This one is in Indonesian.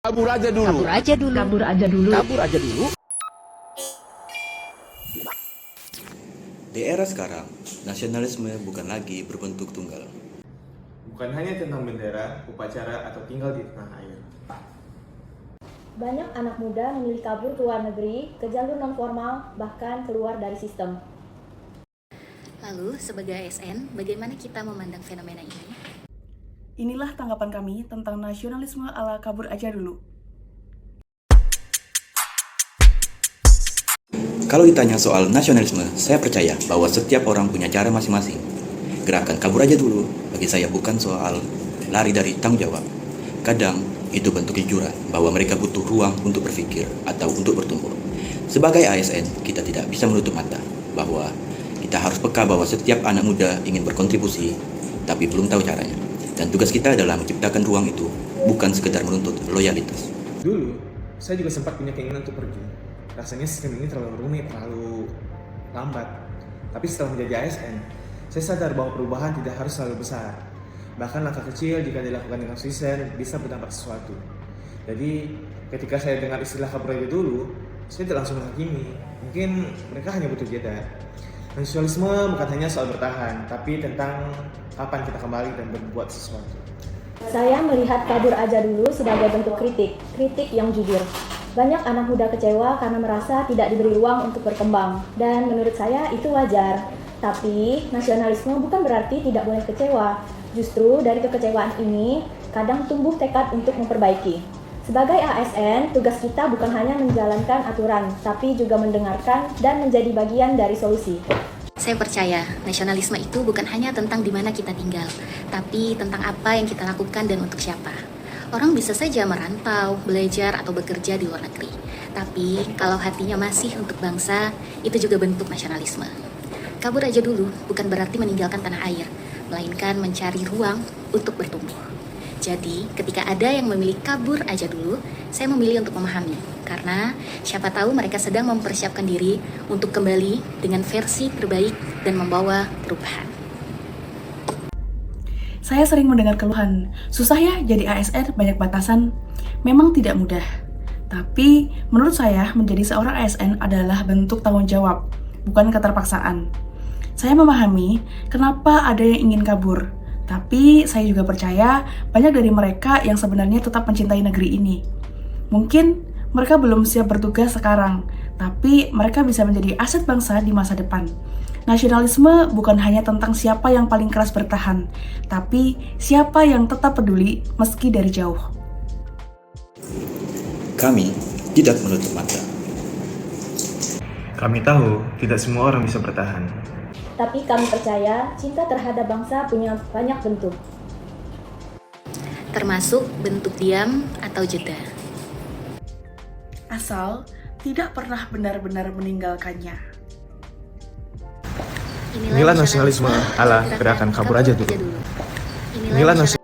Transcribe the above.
Kabur aja dulu. Kabur aja dulu. Kabur aja dulu. Kabur aja dulu. Di era sekarang, nasionalisme bukan lagi berbentuk tunggal. Bukan hanya tentang bendera, upacara, atau tinggal di tanah air. Banyak anak muda memilih kabur ke luar negeri, ke jalur non-formal, bahkan keluar dari sistem. Lalu, sebagai ASN, bagaimana kita memandang fenomena ini? Inilah tanggapan kami tentang nasionalisme ala kabur aja dulu. Kalau ditanya soal nasionalisme, saya percaya bahwa setiap orang punya cara masing-masing. Gerakan kabur aja dulu, bagi saya bukan soal lari dari tanggung jawab. Kadang, itu bentuk kejujuran bahwa mereka butuh ruang untuk berpikir atau untuk bertumbuh. Sebagai ASN, kita tidak bisa menutup mata bahwa kita harus peka bahwa setiap anak muda ingin berkontribusi, tapi belum tahu caranya. Dan tugas kita adalah menciptakan ruang itu, bukan sekedar menuntut loyalitas. Dulu, saya juga sempat punya keinginan untuk pergi. Rasanya sistem ini terlalu rumit, terlalu lambat. Tapi setelah menjadi ASN, saya sadar bahwa perubahan tidak harus selalu besar. Bahkan langkah kecil jika dilakukan dengan konsisten bisa berdampak sesuatu. Jadi, ketika saya dengar istilah kabur aja dulu, saya tidak langsung menghakimi. Mungkin mereka hanya butuh jeda. Nasionalisme bukan hanya soal bertahan, tapi tentang kapan kita kembali dan berbuat sesuatu. Saya melihat kabur aja dulu sebagai bentuk kritik yang jujur. Banyak anak muda kecewa karena merasa tidak diberi ruang untuk berkembang, dan menurut saya itu wajar. Tapi, nasionalisme bukan berarti tidak boleh kecewa. Justru dari kekecewaan ini, kadang tumbuh tekad untuk memperbaiki. Sebagai ASN, tugas kita bukan hanya menjalankan aturan, tapi juga mendengarkan dan menjadi bagian dari solusi. Saya percaya, nasionalisme itu bukan hanya tentang di mana kita tinggal, tapi tentang apa yang kita lakukan dan untuk siapa. Orang bisa saja merantau, belajar, atau bekerja di luar negeri. Tapi, kalau hatinya masih untuk bangsa, itu juga bentuk nasionalisme. Kabur aja dulu bukan berarti meninggalkan tanah air, melainkan mencari ruang untuk bertumbuh. Jadi, ketika ada yang memilih kabur aja dulu, saya memilih untuk memahami. Karena siapa tahu mereka sedang mempersiapkan diri untuk kembali dengan versi terbaik dan membawa perubahan. Saya sering mendengar keluhan, susah ya jadi ASN banyak batasan. Memang tidak mudah. Tapi menurut saya menjadi seorang ASN adalah bentuk tanggung jawab, bukan keterpaksaan. Saya memahami kenapa ada yang ingin kabur. Tapi saya juga percaya banyak dari mereka yang sebenarnya tetap mencintai negeri ini. Mungkin mereka belum siap bertugas sekarang, tapi mereka bisa menjadi aset bangsa di masa depan. Nasionalisme bukan hanya tentang siapa yang paling keras bertahan, tapi siapa yang tetap peduli meski dari jauh. Kami tidak menutup mata. Kami tahu tidak semua orang bisa bertahan. Tapi kami percaya cinta terhadap bangsa punya banyak bentuk. Termasuk bentuk diam atau jeda. Asal tidak pernah benar-benar meninggalkannya. Inilah nasionalisme ala gerakan kabur aja dulu. Inilah nasionalisme